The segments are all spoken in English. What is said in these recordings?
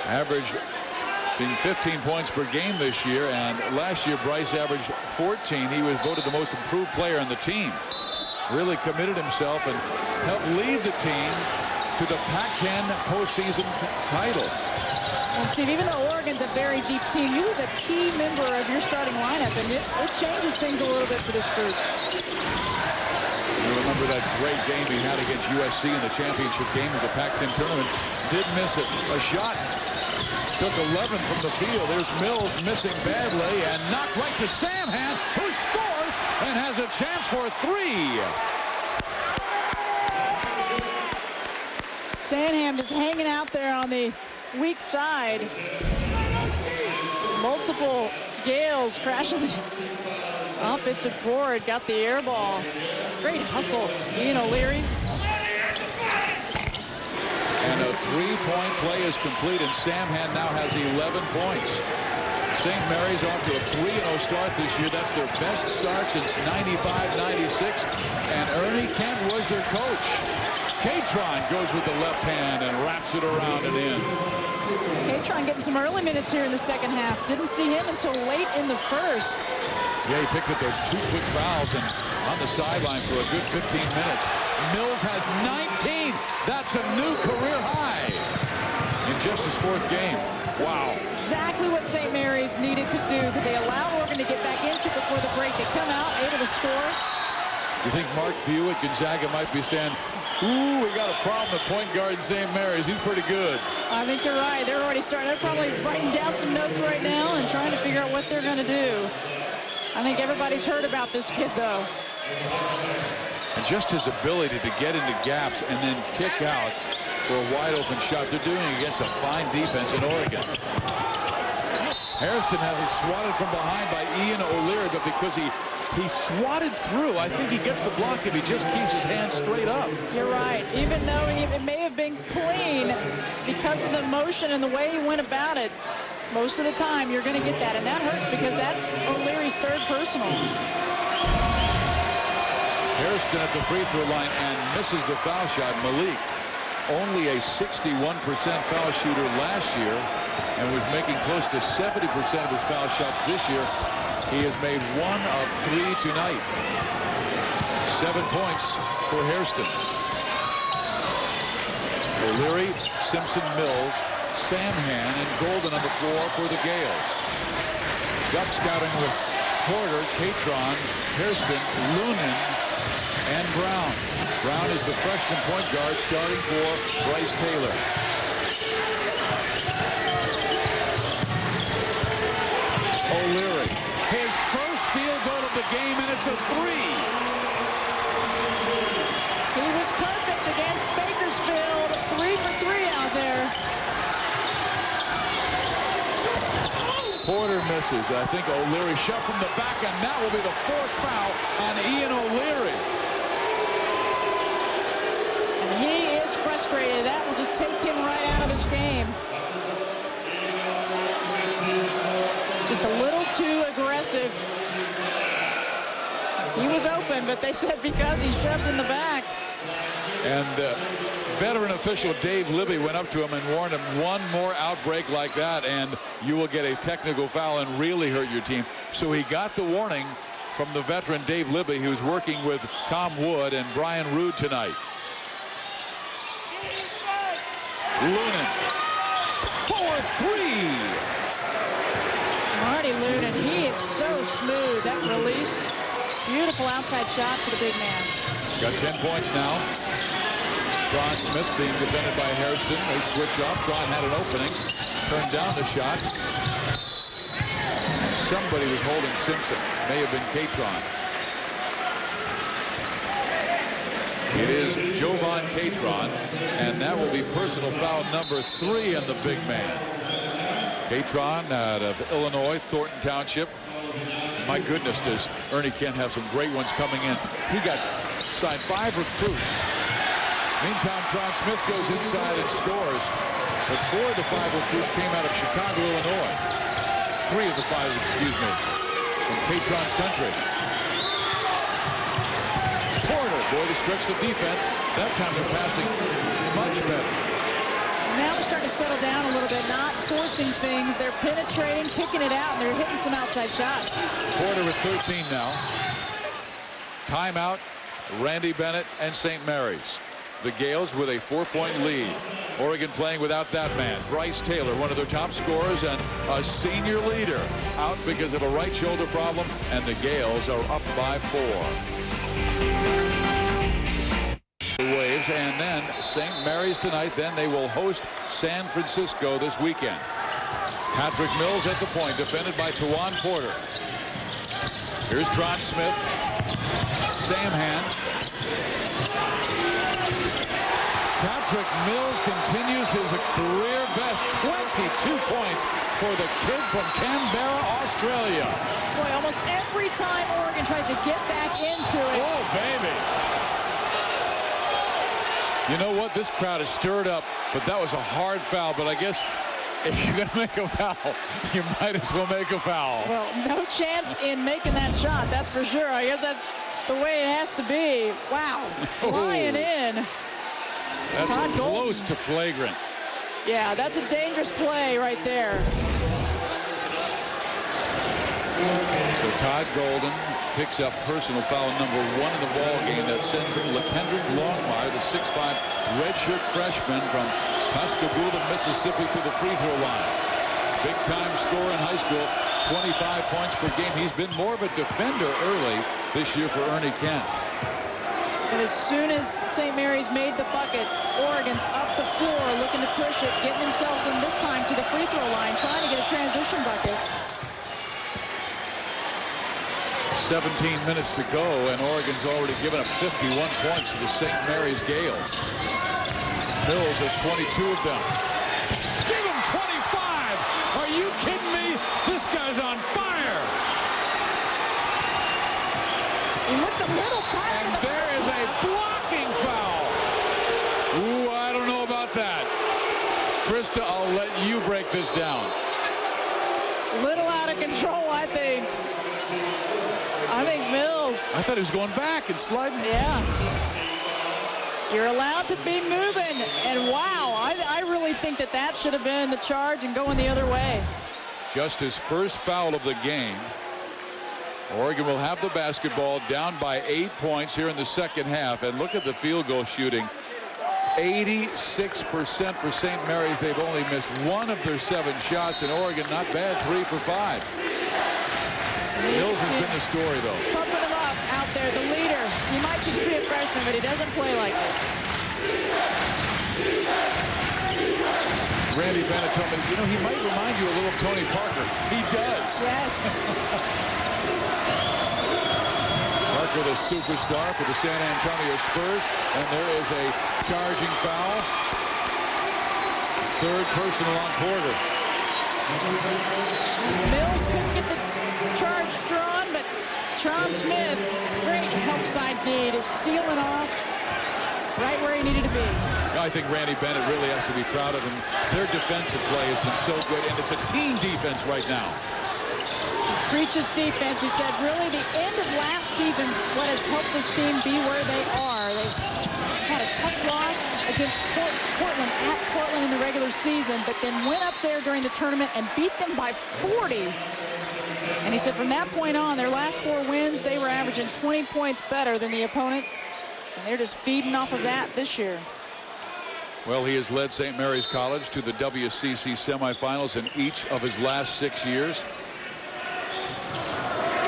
Average being 15 points per game this year, and last year Bryce averaged 14. He was voted the most improved player on the team. Really committed himself and helped lead the team to the Pac-10 postseason title. And Steve, even though Oregon's a very deep team, he was a key member of your starting lineup, and it changes things a little bit for this group. You remember that great game he had against USC in the championship game of the Pac-10 tournament. Did miss it. A shot. Took 11 from the field. There's Mills missing badly and knocked right to Samhan, who scores and has a chance for 3. Sanham just hanging out there on the weak side. Multiple Gales crashing up. It's a board. Got the air ball. Great hustle. Ian O'Leary. And a 3-point play is complete, and Samhan now has 11 points. St. Mary's off to a 3-0 start this year. That's their best start since 95-96. And Ernie Kent was their coach. Catron goes with the left hand and wraps it around and in. Catron getting some early minutes here in the second half. Didn't see him until late in the first. Yeah, he picked up those 2 quick fouls and on the sideline for a good 15 minutes. Mills has 19. That's a new career high in just his 4th game. Wow. Exactly what St. Mary's needed to do, because they allowed Oregon to get back into it before the break. They come out able to score. You think Mark Few at Gonzaga might be saying, ooh, we got a problem at point guard in St. Mary's. He's pretty good. I think you're right. They're already starting. They're probably writing down some notes right now and trying to figure out what they're going to do. I think everybody's heard about this kid, though. And just his ability to get into gaps and then kick out for a wide open shot. They're doing it against a fine defense in Oregon. Hairston has swatted from behind by Ian O'Leary, but because he swatted through, I think he gets the block if he just keeps his hands straight up. You're right. Even though it may have been clean, because of the motion and the way he went about it, most of the time you're going to get that, and that hurts because that's O'Leary's 3rd personal. Hairston at the free throw line and misses the foul shot. Malik, only a 61% foul shooter last year and was making close to 70% of his foul shots this year. He has made 1 of 3 tonight. 7 points for Hairston. O'Leary, Simpson, Mills, Samhan, and Golden on the floor for the Gales. Duck scouting with Porter, Catron, Hairston, Lunan, and Brown. Brown is the freshman point guard starting for Bryce Taylor. O'Leary, his first field goal of the game, and it's a 3. He was perfect against Bakersfield. 3 for 3 out there. Porter misses. I think O'Leary shot from the back, and that will be the 4th foul on Ian O'Leary. And he is frustrated. That will just take him right out of this game. Just a little too aggressive. He was open, but they said because he shoved in the back. And veteran official Dave Libby went up to him and warned him, one more outbreak like that and you will get a technical foul and really hurt your team. So he got the warning from the veteran Dave Libby, who's working with Tom Wood and Brian Rude tonight. Lunan for 3. Marty Lunan, he is so smooth. That release, beautiful outside shot for the big man. Got 10 points now. Tron Smith being defended by Hairston. They switch off. Tron had an opening, turned down the shot. And somebody was holding Simpson. May have been Catron. It is Jovan Catron, and that will be personal foul number 3 on the big man. Catron out of Illinois, Thornton Township. My goodness, does Ernie Kent have some great ones coming in. He got signed 5 recruits. Meantime, Tron Smith goes inside and scores. But 4 of the 5 recruits came out of Chicago, Illinois. 3 of the 5, excuse me, from Catron's country. Porter, boy, to stretch the defense. That time they're passing much better. And now they're starting to settle down a little bit, not forcing things. They're penetrating, kicking it out, and they're hitting some outside shots. Porter with 13 now. Timeout, Randy Bennett and St. Mary's. The Gales with a 4-point lead. Oregon playing without that man, Bryce Taylor, one of their top scorers and a senior leader, out because of a right shoulder problem, and the Gales are up by 4. Waves, and then St. Mary's tonight. Then they will host San Francisco this weekend. Patrick Mills at the point, defended by Tawan Porter. Here's Tron Smith. Samhan. Patrick Mills continues his career best 22 points for the kid from Canberra, Australia. Boy, almost every time Oregon tries to get back into it. Oh, baby. You know what? This crowd is stirred up, but that was a hard foul. But I guess if you're going to make a foul, you might as well make a foul. Well, no chance in making that shot, that's for sure. I guess that's the way it has to be. Wow, flying in. That's Todd close Golden. to flagrant. Yeah, that's a dangerous play right there. So Todd Golden picks up personal foul number 1 in the ball game. That sends LaKendrick Longmire, the 6'5" redshirt freshman from Pascagoula, Mississippi, to the free throw line. Big time scorer in high school, 25 points per game. He's been more of a defender early this year for Ernie Kent. And as soon as St. Mary's made the bucket, Oregon's up the floor looking to push it, getting themselves in this time to the free throw line, trying to get a transition bucket. 17 minutes to go, and Oregon's already given up 51 points to the St. Mary's Gales. Mills has 22 of them. Give him 25! Are you kidding me? This guy's on fire! He looked a little tired. And there is a blocking foul. Ooh, I don't know about that. Krista, I'll let you break this down. Little out of control, I think. I think Mills. I thought he was going back and sliding. Yeah. You're allowed to be moving. And wow, I really think that that should have been the charge and going the other way. Just his first foul of the game. Oregon will have the basketball, down by 8 points here in the second half. And look at the field goal shooting. 86% for St. Mary's. They've only missed 1 of their 7 shots, and Oregon not bad, 3 for 5. Mills has been the story, though. Pumping him up out there, the leader. He might just be a freshman, but he doesn't play like it. Randy Bennett told me, you know, he might remind you a little of Tony Parker. He does. Yes. Parker, the superstar for the San Antonio Spurs, and there is a charging foul. 3rd personal on Porter. Mills couldn't get the charge drawn, but Tron Smith, great help side D, is sealing off right where he needed to be. I think Randy Bennett really has to be proud of him. Their defensive play has been so good, and it's a team defense right now. Preaches defense. He said really the end of last season's what has helped this team be where they are. They had a tough loss against Portland at Portland in the regular season, but then went up there during the tournament and beat them by 40. And he said from that point on, their last 4 wins, they were averaging 20 points better than the opponent. And they're just feeding off of that this year. Well, he has led St. Mary's College to the WCC semifinals in each of his last 6 years.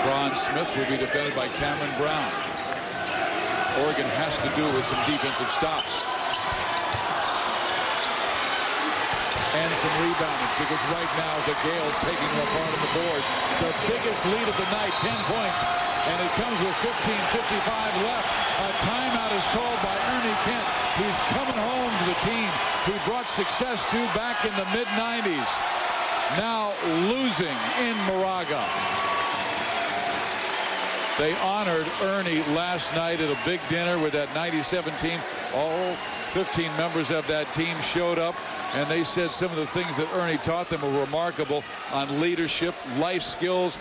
Tron Smith will be defended by Cameron Brown. Oregon has to do with some defensive stops. And some rebounding, because right now the Gales taking them apart on the board. Their biggest lead of the night, 10 points, and it comes with 15:55 left. A timeout is called by Ernie Kent. He's coming home to the team he brought success to back in the mid-90s. Now losing in Moraga. They honored Ernie last night at a big dinner with that 97 team. All 15 members of that team showed up, and they said some of the things that Ernie taught them were remarkable on leadership, life skills.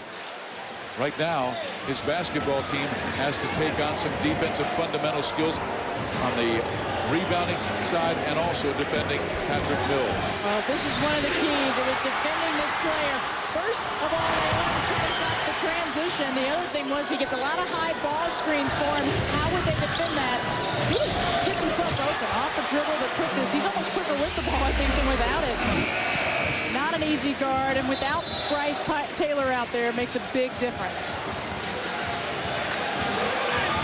Right now, his basketball team has to take on some defensive fundamental skills on the rebounding side and also defending Patrick Mills. Well, this is one of the keys. It was defending this player. First of all, they wanted to try to stop the transition. The other thing was he gets a lot of high ball screens for him. How would they defend that? He just gets himself open. Off the dribble, the quickness. He's almost quicker with the ball, I think, than without it. Not an easy guard, and without Bryce Taylor out there, it makes a big difference.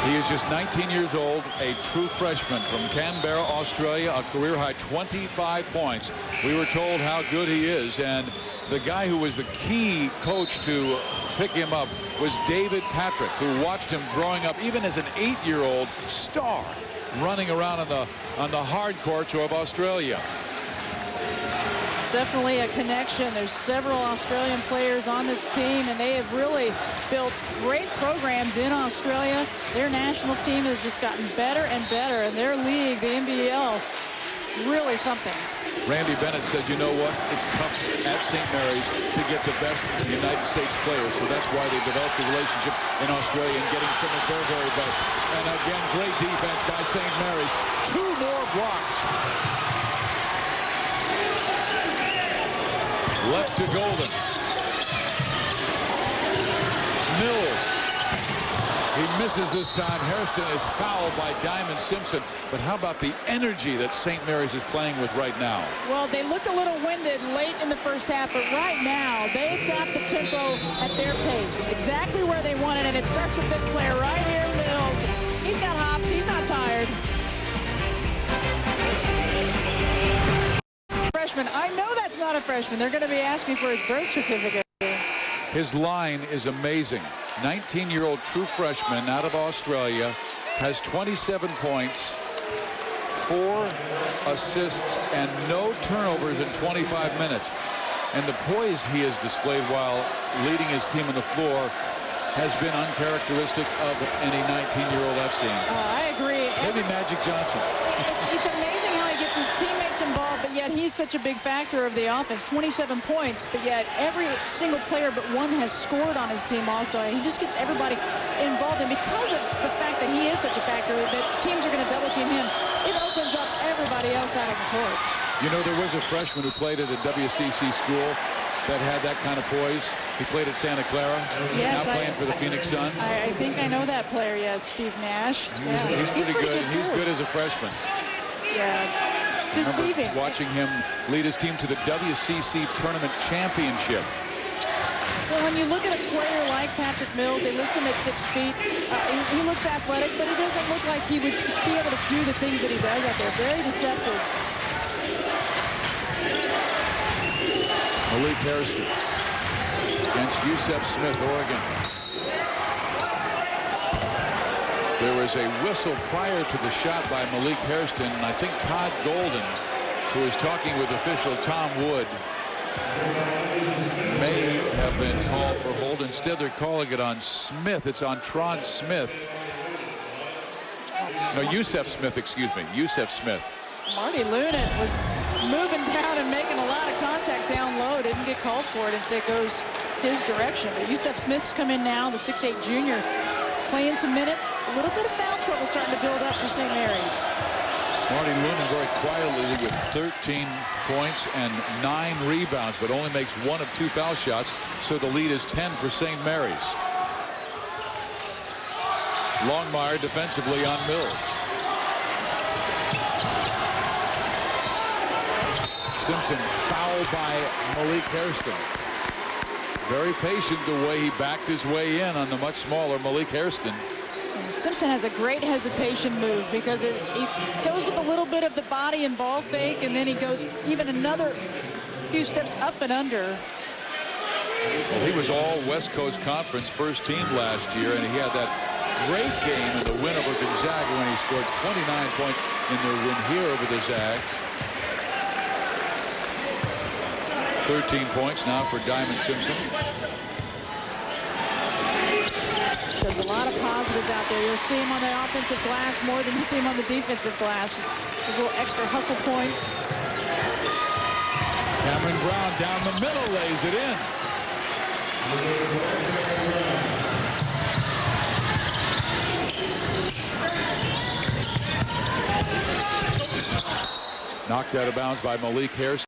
He is just 19 years old, a true freshman from Canberra, Australia, a career-high 25 points. We were told how good he is, and the guy who was the key coach to pick him up was David Patrick, who watched him growing up, even as an 8-year-old star, running around on the hard courts of Australia. Definitely a connection. There's several Australian players on this team, and they have really built great programs in Australia. Their national team has just gotten better and better, and their league, the NBL, really something. Randy Bennett said, you know what, it's tough at St. Mary's to get the best United States players, so that's why they developed the relationship in Australia and getting some of their very best. And again, great defense by St. Mary's. 2 more blocks. Left to Golden. Mills. He misses this time. Hairston is fouled by Diamond Simpson. But how about the energy that St. Mary's is playing with right now? Well, they looked a little winded late in the first half, but right now they've got the tempo at their pace, exactly where they want it, and it starts with this player right here, Mills. He's got hops. He's not tired. Freshman. I know that's not a freshman. They're going to be asking for his birth certificate. His line is amazing. 19-year-old true freshman out of Australia, has 27 points, 4 assists, and no turnovers in 25 minutes. And the poise he has displayed while leading his team on the floor has been uncharacteristic of any 19-year-old I've seen. I agree. Maybe Magic Johnson. It's amazing how he gets his teammates involved, but yet he's such a big factor of the offense. 27 points, but yet every single player but one has scored on his team also. And he just gets everybody involved. And because of the fact that he is such a factor, that teams are going to double team him, it opens up everybody else out of the court. You know, there was a freshman who played at a WCC school that had that kind of poise. He played at Santa Clara. Yes, now playing for the Phoenix Suns. I think I know that player, yes, Steve Nash. He's pretty good. He's good as a freshman. Yeah, deceiving. Watching him lead his team to the WCC Tournament Championship. Well, when you look at a player like Patrick Mills, they list him at 6 feet. He looks athletic, but he doesn't look like he would be able to do the things that he does out there. Very deceptive. Malik Hairston against Yusef Smith, Oregon. There was a whistle prior to the shot by Malik Hairston, and I think Todd Golden, who was talking with official Tom Wood, may have been called for hold. Instead, they're calling it on Smith. It's on Tron Smith. No, Yusef Smith, excuse me. Yusef Smith. Marty Lunan was moving down and making a lot of contact down low. Didn't get called for it. Instead goes his direction. But Yusef Smith's come in now, the 6'8" junior, playing some minutes. A little bit of foul trouble starting to build up for St. Mary's. Marty Lunan very quietly with 13 points and 9 rebounds, but only makes 1 of 2 foul shots, so the lead is 10 for St. Mary's. Longmire defensively on Mills. Simpson fouled by Malik Hairston. Very patient the way he backed his way in on the much smaller Malik Hairston. And Simpson has a great hesitation move because he goes with a little bit of the body and ball fake, and then he goes even another few steps up and under. Well, he was all West Coast Conference first team last year, and he had that great game in the win over Gonzaga when he scored 29 points in their win here over the Zags. 13 points now for Diamond Simpson. There's a lot of positives out there. You'll see him on the offensive glass more than you see him on the defensive glass. Just those little extra hustle points. Cameron Brown down the middle, lays it in. Knocked out of bounds by Malik Harris.